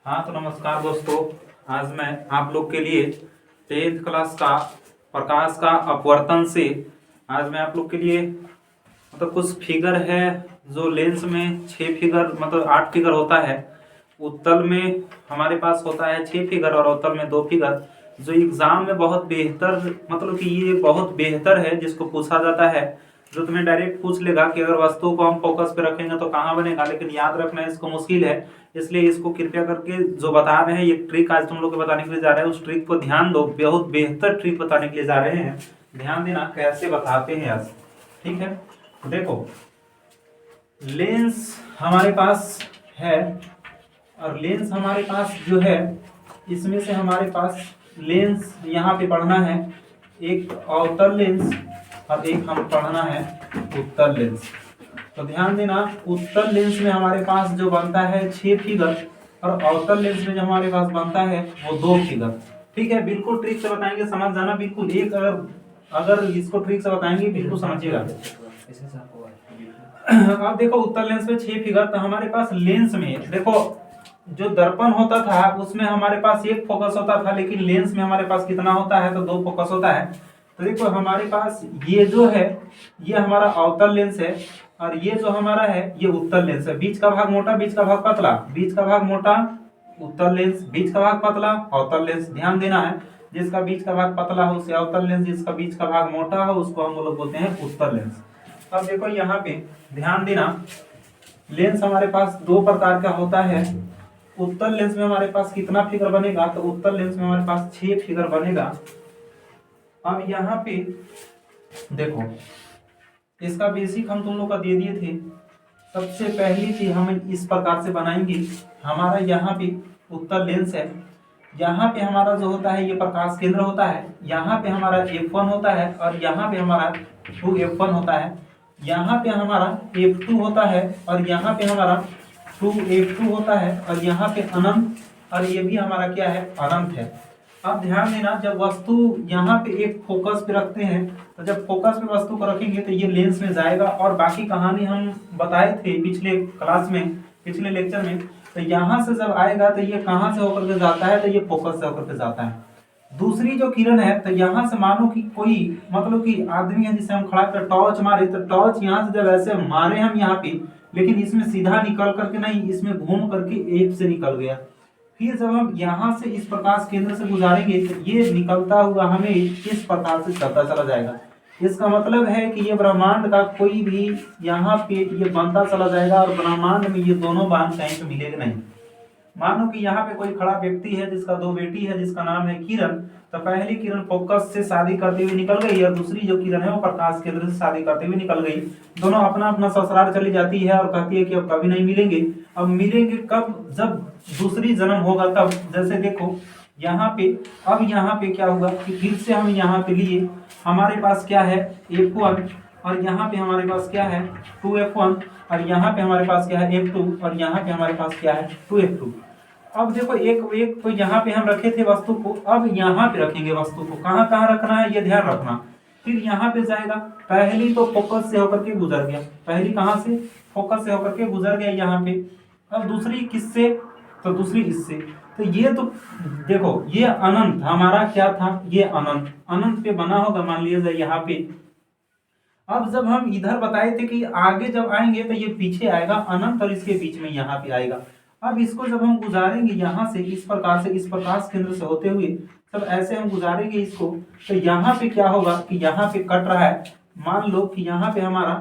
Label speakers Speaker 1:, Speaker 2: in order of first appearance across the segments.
Speaker 1: हाँ तो नमस्कार दोस्तों। आज मैं आप लोग के लिए 10th क्लास का प्रकाश का अपवर्तन से आज मैं आप लोग के लिए कुछ फिगर है जो लेंस में 6 फिगर 8 फिगर होता है। उत्तल में हमारे पास होता है 6 फिगर और अवतल में 2 फिगर। जो एग्जाम में बहुत बेहतर कि ये बहुत बेहतर है जिसको पूछा जाता है, जो तुम्हें डायरेक्ट पूछ लेगा कि अगर वस्तु को हम फोकस पे रखेंगे तो कहाँ बनेगा, लेकिन याद रखना इसको मुश्किल है। इसलिए इसको कृपया करके जो बता रहे हैं ये ट्रिक आज तुम लोग को बताने के लिए जा रहे हैं, उस ट्रिक को ध्यान दो। बहुत बेहतर ट्रिक बताने के लिए जा रहे हैं, ध्यान देना कैसे बताते हैं आज। ठीक है, देखो लेंस हमारे पास है और लेंस हमारे पास जो है इसमें से हमारे पास लेंस यहाँ पे पढ़ना है, एक अवतल लेंस और एक हम पढ़ना है उत्तल लेंस। तो ध्यान देना, उत्तल लेंस में हमारे पास जो बनता है 6 फिगर और अवतल लेंस में जो हमारे पास बनता है वो 2 फिगर। ठीक है, बिल्कुल ट्रिक से बताएंगे, समझ जाना बिल्कुल। एक अगर इसको ट्रिक से बताएंगे बिल्कुल समझिएगा। अब देखो उत्तल लेंस में 6 फिगर, तो हमारे पास लेंस में देखो जो दर्पण होता था उसमें हमारे पास एक फोकस होता था, लेकिन लेंस में हमारे पास कितना होता है, तो 2 फोकस होता है। तो देखो हमारे पास ये जो है ये हमारा अवतल लेंस है और ये जो हमारा है ये उत्तल लेंस है। बीच का भाग मोटा, बीच का भाग पतला, बीच का भाग मोटा उत्तल लेंस, बीच का भाग पतला अवतल लेंस। ध्यान देना है, जिसका बीच का भाग पतला हो उसे अवतल लेंस, जिसका बीच का भाग मोटा हो उसको हम लोग बोलते हैं उत्तल लेंस। अब देखो यहाँ पे ध्यान देना, लेंस हमारे पास 2 प्रकार का होता है। उत्तल लेंस में हमारे पास कितना फिगर बनेगा, तो उत्तल लेंस में हमारे पास 6 फिगर बनेगा। अब यहाँ पे देखो इसका बेसिक हम तुम लोग का दे दिए थे। सबसे पहली चीज हम इस प्रकार से बनाएंगे, हमारा यहाँ पे उत्तल लेंस है, यहाँ पे हमारा जो होता है ये प्रकाश केंद्र होता है, यहाँ पे हमारा F1 होता है और यहाँ पे हमारा 2F1 होता है, यहाँ पे हमारा F2 होता है और यहाँ पे हमारा 2F2 होता है और यहाँ पे अनंत, और ये भी हमारा क्या है, अनंत है। अब ध्यान देना, जब वस्तु यहाँ पे एक फोकस पे रखते हैं, तो जब फोकस पे वस्तु को रखेंगे तो ये लेंस में जाएगा, और बाकी कहानी हम बताए थे पिछले क्लास में, पिछले लेक्चर में। तो यहाँ से जब आएगा तो ये कहाँ से होकर के जाता है, तो ये फोकस से होकर के जाता है। दूसरी जो किरण है, तो यहाँ से मानो कि कोई कि आदमी है जिसे हम खड़ा कर टॉर्च मारे, तो टॉर्च यहाँ से जब ऐसे मारे हम यहाँ पे, लेकिन इसमें सीधा निकल करके नहीं, इसमें घूम करके एक से निकल गया। फिर जब हम यहाँ से इस प्रकाश केंद्र से गुजारेंगे तो ये निकलता हुआ हमें इस प्रकार से चलता चला जाएगा। इसका मतलब है कि ये ब्रह्मांड का कोई भी यहाँ पे ये बनता चला जाएगा और ब्रह्मांड में ये दोनों बांध कहीं पे मिलेगा नहीं। मानो कि यहाँ पे कोई खड़ा व्यक्ति है जिसका 2 बेटी है जिसका नाम है किरण। तो पहली किरण फोकस से शादी करते हुए निकल गई और दूसरी जो किरण है वो प्रकाश केंद्र से शादी करते हुए निकल गई। दोनों अपना अपना ससुराल चली जाती है और कहती है कि अब कभी नहीं मिलेंगे। अब मिलेंगे कब, जब दूसरी जन्म होगा तब। जैसे देखो यहाँ पे, अब यहाँ पे क्या हुआ कि फिर से हम यहाँ पे लिए, हमारे पास क्या है F1 और यहाँ पे हमारे पास क्या है 2F1 और यहाँ पे हमारे पास क्या है F2 और यहाँ पे हमारे पास क्या है 2F2। अब देखो एक एक तो यहाँ पे हम रखे थे वस्तु को, अब यहाँ पे रखेंगे वस्तु को। कहाँ कहाँ रखना है ये ध्यान रखना। फिर यहाँ पे जाएगा, पहली तो फोकस से होकर के गुजर गया, पहली कहाँ से, फोकस से होकर के गुजर गया यहाँ पे। अब दूसरी किससे, तो दूसरी इससे। तो ये तो देखो ये अनंत हमारा क्या था, ये अनंत, अनंत पे बना होगा मान लीजिए यहाँ पे। अब जब हम इधर बताए थे कि आगे जब आएंगे तो ये पीछे आएगा अनंत और इसके बीच में यहाँ पे आएगा। अब इसको जब हम गुजारेंगे यहाँ से इस प्रकार से, इस प्रकाश केंद्र से होते हुए जब ऐसे हम गुजारेंगे इसको, तो यहाँ पे क्या होगा कि यहाँ पे कट रहा है। मान लो कि यहाँ पे हमारा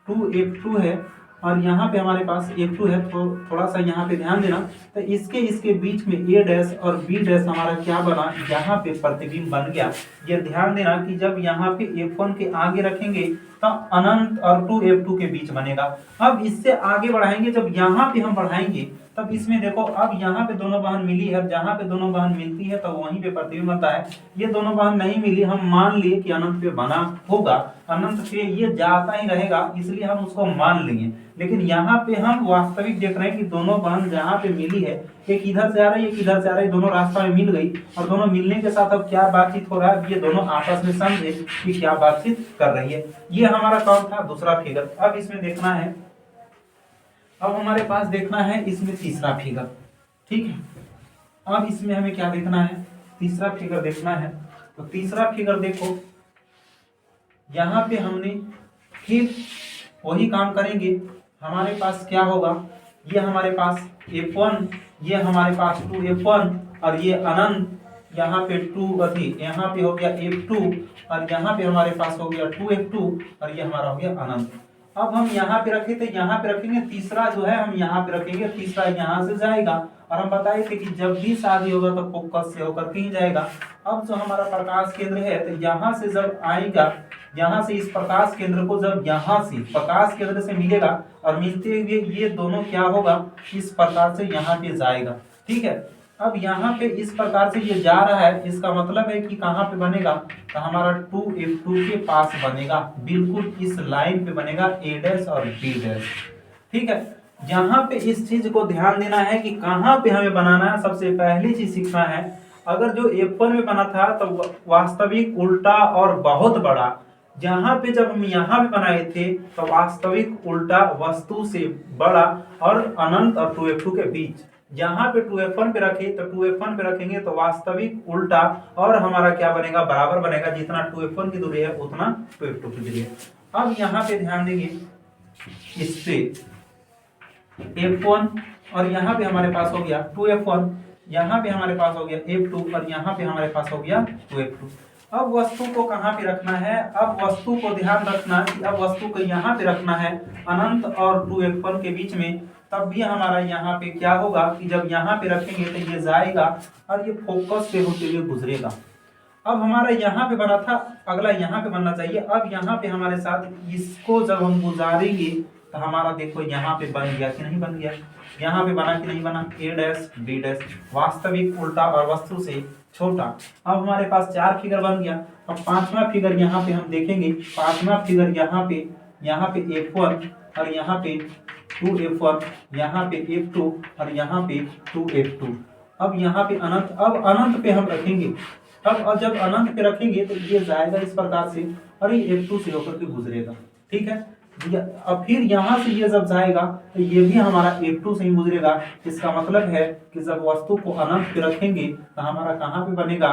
Speaker 1: 2F2 है और यहाँ पे हमारे पास F2 है। तो थोड़ा सा यहाँ पे ध्यान देना, तो इसके बीच में A डैश और B डैश हमारा क्या बना, यहाँ पे प्रतिबिंब बन गया। ये ध्यान देना कि जब यहाँ पे F1 के आगे रखेंगे तो अनंत और 2F2 के बीच बनेगा। अब इससे आगे बढ़ाएंगे, जब यहाँ पे हम बढ़ाएंगे तब इसमें देखो अब यहाँ पे दोनों बहन मिली है, जहाँ पे दोनों बहन मिलती है तो वहीं पे प्रतिबिंब बनता है। ये दोनों बहन नहीं मिली, हम मान लिए कि अनंत पे बना होगा, अनंत पे ये जाता ही रहेगा, इसलिए हम उसको मान लेंगे। लेकिन यहाँ पे हम वास्तविक देख रहे हैं कि दोनों बहन जहाँ पे मिली है, एक इधर से आ रही है, एक इधर से आ रही है, दोनों रास्ता में मिल गई। और दोनों मिलने के साथ अब क्या बातचीत हो रहा है, ये दोनों आपस में समझे कि क्या बातचीत कर रही है। ये हमारा कौन था, दूसरा फिगर। अब इसमें देखना है, अब हमारे पास देखना है इसमें तीसरा फिगर। ठीक है, अब इसमें हमें क्या देखना है, तीसरा फिगर देखना है। तो तीसरा फिगर देखो, यहाँ पे हमने फिर वही काम करेंगे। हमारे पास क्या होगा, ये हमारे पास F1, ये हमारे पास 2F1 और ये अनंत यहाँ पे 2 अथी यहाँ पे हो गया F2 और यहाँ पे हमारे पास हो गया 2F2 और ये हमारा हो गया अनंत। अब हम यहाँ पे रखे थे, यहाँ पे रखेंगे, तीसरा जो है हम यहाँ पे रखेंगे, तीसरा यहाँ से जाएगा। और हम बताए थे कि जब भी शादी होगा तो फोकस से होकर के ही जाएगा। अब जो हमारा प्रकाश केंद्र है, तो यहाँ से जब आएगा, यहाँ से इस प्रकाश केंद्र को जब यहाँ से प्रकाश केंद्र से मिलेगा और मिलते हुए ये दोनों क्या होगा, इस प्रकार से यहाँ पे जाएगा। ठीक है, अब यहाँ पे इस प्रकार से ये जा रहा है, इसका मतलब है कि कहाँ पे बनेगा, तो हमारा 2F2 के पास बनेगा, बिल्कुल इस लाइन पे बनेगा A' और B'। ठीक है, यहाँ पे इस चीज को ध्यान देना है कि कहाँ पे हमें बनाना है। सबसे पहली चीज सीखना है, अगर जो F1 में बना था तो वास्तविक उल्टा और बहुत बड़ा, जहाँ पे जब हम यहाँ पे बनाए थे तो वास्तविक उल्टा वस्तु से बड़ा और अनंत और 2F2 के बीच। यहाँ पे 2F1 पे रखे तो 2F1 पे रखेंगे तो वास्तविक उल्टा और हमारा क्या बनेगा, बराबर बनेगा। जितना 2F1 की दूरी है उतना 2F2 की दूरी है। अब यहाँ पे ध्यान देंगे, इस पे F1 और यहाँ पे हमारे पास हो गया 2F1, यहाँ पे हमारे पास हो गया F2 और यहाँ पे हमारे पास हो गया 2F2। अब वस्तु को कहाँ पे रखना है, अब वस्तु को ध्यान रखना कि अब वस्तु को यहाँ पे रखना है अनंत और 2F1 के बीच में। तब भी हमारा यहाँ पे क्या होगा कि जब यहाँ पे रखेंगे तो ये जाएगा और ये फोकस से होते हुए गुजरेगा। अब हमारा यहाँ पे बना था, अगला यहाँ पे बनना चाहिए। अब यहाँ पे हमारे साथ इसको जब हम गुजारेंगे तो हमारा देखो यहाँ पे बन गया कि नहीं बन गया, यहाँ पे बना कि नहीं बना, A' B', वास्तविक उल्टा और वस्तु से छोटा। अब हमारे पास 4 फिगर बन गया। अब 5वां फिगर यहाँ पे हम देखेंगे, 5वां फिगर यहाँ पे F1 और यहाँ पे 2F1, यहाँ पे F2 और यहाँ पे 2F2। अब यहाँ पे अनंत, अब अनंत पे हम रखेंगे। अब जब अनंत पे रखेंगे तो ये जाएगा इस प्रकार से और ये F2 से होकर के गुजरेगा। ठीक है, अब फिर यहाँ से ये जब जाएगा तो ये भी हमारा F2 से ही गुजरेगा। इसका मतलब है कि जब वस्तु को अनंत पे रखेंगे तो हमारा कहाँ पे बनेगा,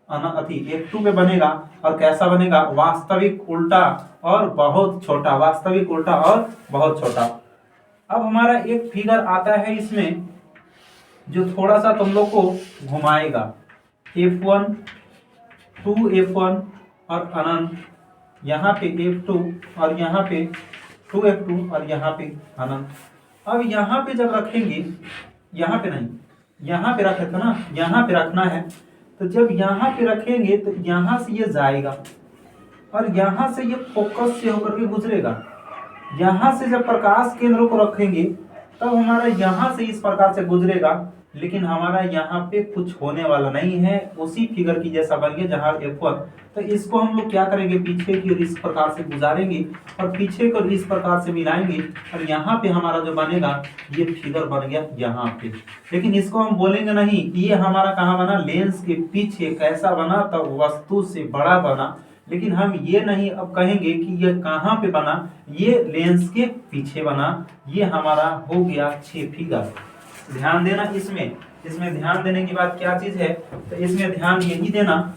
Speaker 1: F2 पे बनेगा। और कैसा बनेगा, वास्तविक उल्टा और बहुत छोटा, वास्तविक उल्टा और बहुत छोटा। अब हमारा एक फिगर आता है इसमें जो थोड़ा सा तुम लोग को घुमाएगा, F1 2F1 और अनंत, यहाँ पे F2 और यहाँ पे 2F2 और यहाँ पे अनंत। अब यहाँ पे जब रखेंगे, यहाँ पे नहीं, यहाँ पे रखे थे ना, यहाँ पे रखना है। तो जब यहाँ पे रखेंगे तो यहाँ से ये जाएगा और यहाँ से ये फोकस से होकर के गुजरेगा। यहाँ से जब प्रकाश केंद्र को रखेंगे तब हमारा यहाँ से इस प्रकार से गुजरेगा, लेकिन हमारा यहाँ पे कुछ होने वाला नहीं है, उसी फिगर की जैसा बन गया जहाँ F1। तो इसको हम लोग क्या करेंगे, पीछे की ओर इस प्रकार से गुजारेंगे और पीछे को इस प्रकार से मिलाएंगे और यहाँ पे हमारा जो बनेगा ये फिगर बन गया यहाँ पे। लेकिन इसको हम बोलेंगे नहीं ये हमारा कहाँ बना, लेंस के पीछे कैसा बना, तब वस्तु से बड़ा बना। लेकिन हम ये नहीं अब कहेंगे कि ये कहाँ पे बना, ये लेंस के पीछे बना। ये हमारा हो गया 6 फिगर। ध्यान देना इसमें ध्यान देने की बात क्या चीज है, तो इसमें ध्यान यही देना,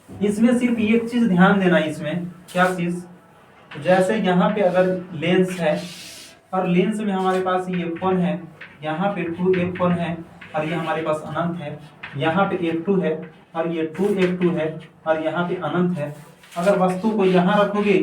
Speaker 1: इसमें सिर्फ एक चीज ध्यान देना। इसमें क्या चीज, जैसे यहाँ पे अगर लेंस है और लेंस में हमारे पास ये F1 है, यहाँ पे 2F1 है और ये हमारे पास अनंत है, यहाँ पे F2 है और ये 2F2 है और यहाँ पे अनंत है। अगर वस्तु को यहाँ रखोगे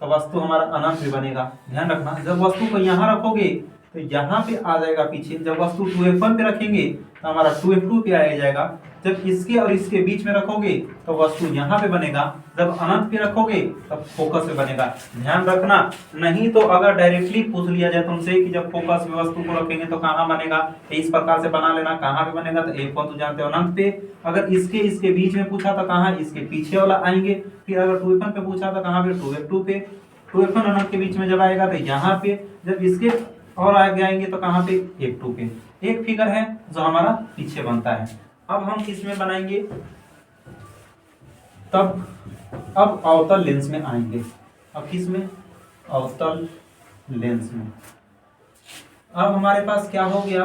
Speaker 1: तो वस्तु हमारा अनंत भी बनेगा। ध्यान रखना, जब वस्तु को यहाँ रखोगे तो यहाँ पे आ जाएगा पीछे। जब वस्तु 2F1 पे रखेंगे तो हमारा 2F2 पे आ जाएगा। जब इसके और इसके बीच में रखोगे तो वस्तु यहाँ पे बनेगा। जब अनंत पे रखोगे तब फोकस पे बनेगा। ध्यान रखना, नहीं तो अगर डायरेक्टली पूछ लिया जाए तुमसे कि जब फोकस में वस्तु को रखेंगे तो कहाँ बनेगा, तो इस प्रकार से बना लेना। कहाँ पे बनेगा, तो F1 तो जानते हो अनंत पे। अगर इसके बीच में पूछा तो कहाँ, इसके पीछे वाला आएंगे। फिर अगर 2F1 पे पूछा तो कहाँ पे, 2F2 पे। 2F1 अनंत के बीच में जब आएगा तो यहाँ पे। जब इसके और आगे आएंगे तो कहाँ पे, F2 पे। एक फिगर है जो हमारा पीछे बनता है। अब हम किसमें बनाएंगे, तब अब अवतल लेंस में आएंगे। अब किसमें, अवतल लेंस में। अब हमारे पास क्या हो गया,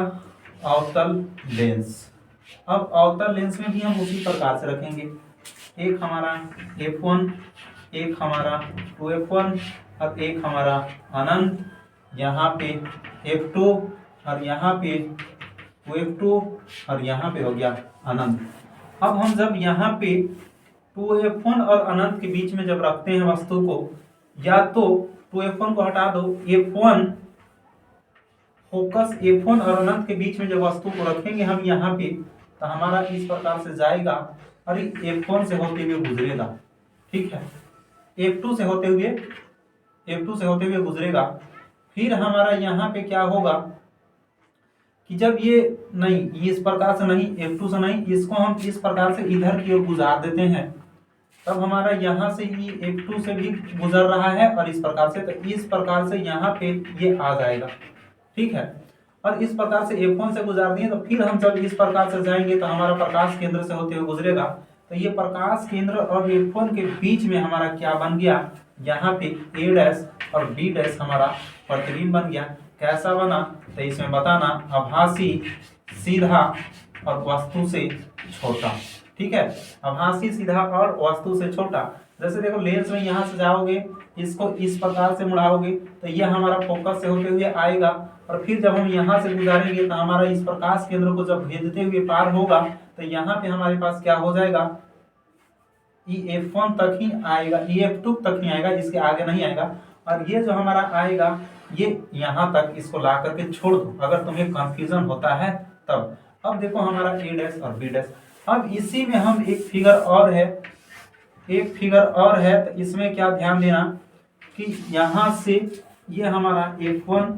Speaker 1: अवतल लेंस। अब अवतल लेंस में भी हम उसी प्रकार से रखेंगे, एक हमारा f1, एक हमारा 2f1 और एक हमारा अनंत, यहाँ पे f2 और यहाँ पे 2f2 और यहाँ पे हो गया अनंत। अब हम जब यहाँ पे 2f1 और अनंत के बीच में जब रखते हैं वस्तु को, या तो 2f1 को हटा दो, f1 फोकस f1 और अनंत के बीच में जब वस्तु को रखेंगे हम यहाँ पे, तो हमारा इस प्रकार से जाएगा और f1 से होते हुए गुजरेगा, ठीक है, f2 से होते हुए गुजरेगा। फिर हमारा यहाँ पे क्या होगा कि जब ये नहीं, इस प्रकार से नहीं, f2 से नहीं, इसको हम इस प्रकार से इधर की ओर गुजार देते हैं, तब हमारा यहाँ से ये f2 से भी गुजर रहा है और इस प्रकार से, तो इस प्रकार से यहाँ पे ये आ जाएगा, ठीक है। और इस प्रकार से f1 से गुजार दिए, तो फिर हम जब इस प्रकार से जाएंगे तो हमारा प्रकाश केंद्र से होते हुए गुजरेगा, तो ये प्रकाश केंद्र और f1 के बीच में हमारा क्या बन गया, यहाँ पे a' और b' हमारा प्रतिबिंब बन गया। कैसा बना, तो इसमें बताना, आभासी, सीधा और वस्तु से छोटा, ठीक है, आभासी, सीधा और वस्तु से छोटा। जैसे देखो लेंस में यहाँ से जाओगे, इसको इस प्रकार से मुड़ाओगे तो यह हमारा फोकस से होते हुए आएगा, और फिर जब हम यहाँ से गुजारेंगे तो हमारा इस प्रकाश केंद्र को जब भेदते हुए पार होगा, तो यहाँ पे हमारे पास क्या हो जाएगा, ये f1 तक ही आएगा, ये f2 तक ही आएगा, इसके आगे नहीं आएगा। और ये जो हमारा आएगा ये यहाँ तक, इसको ला करके छोड़ दो अगर तुम्हें कंफ्यूजन होता है तब। अब देखो हमारा a' और b'। अब इसी में हम एक फिगर और है, तो इसमें क्या ध्यान देना कि यहाँ से ये हमारा f1,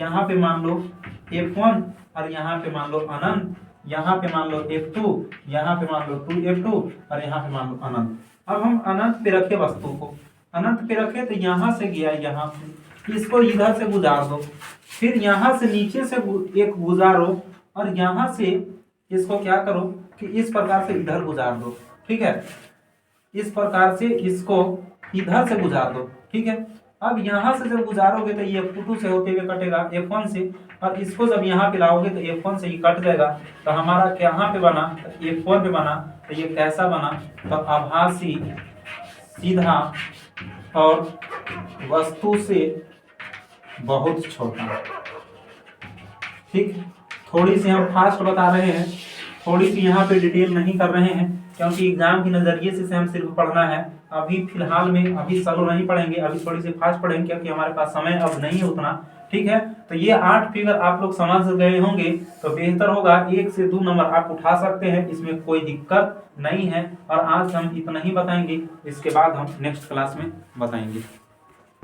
Speaker 1: यहाँ पे मान लो f1 और यहाँ पे मान लो अनंत, यहाँ पे मान लो f2, यहाँ पे मान लो 2f2 और यहाँ पे मान लो अनंत। अब हम अनंत पे रखे वस्तु को, अनंत पे रखे तो यहाँ से गया, यहाँ पे इसको इधर से गुजार दो, फिर यहाँ से नीचे से एक गुजारो और यहाँ से इसको क्या करो कि इस प्रकार से इधर गुजार दो, ठीक है, इस प्रकार से इसको इधर से गुजार दो, ठीक है। अब यहाँ से जब गुजारोगे तो ये f2 से होते हुए कटेगा f1 से, और इसको जब यहाँ पे लाओगे तो f1 से ही कट जाएगा, तो हमारा कहाँ पे बना, तो f1 पे बना। तो ये कैसा बना, तो आभासी, सीधा और वस्तु से बहुत छोटा, ठीक। थोड़ी सी हम फास्ट बता रहे हैं, थोड़ी सी यहाँ पे डिटेल नहीं कर रहे हैं, क्योंकि एग्जाम के नजरिए से हम सिर्फ पढ़ना है। अभी फिलहाल में अभी स्लो नहीं पढ़ेंगे, अभी थोड़ी सी फास्ट पढ़ेंगे, क्योंकि हमारे पास समय अब नहीं है उतना, ठीक है। तो ये 8 फिगर आप लोग समझ गए होंगे तो बेहतर होगा, 1 से 2 नंबर आप उठा सकते हैं, इसमें कोई दिक्कत नहीं है। और आज हम इतना ही बताएंगे, इसके बाद हम नेक्स्ट क्लास में बताएंगे।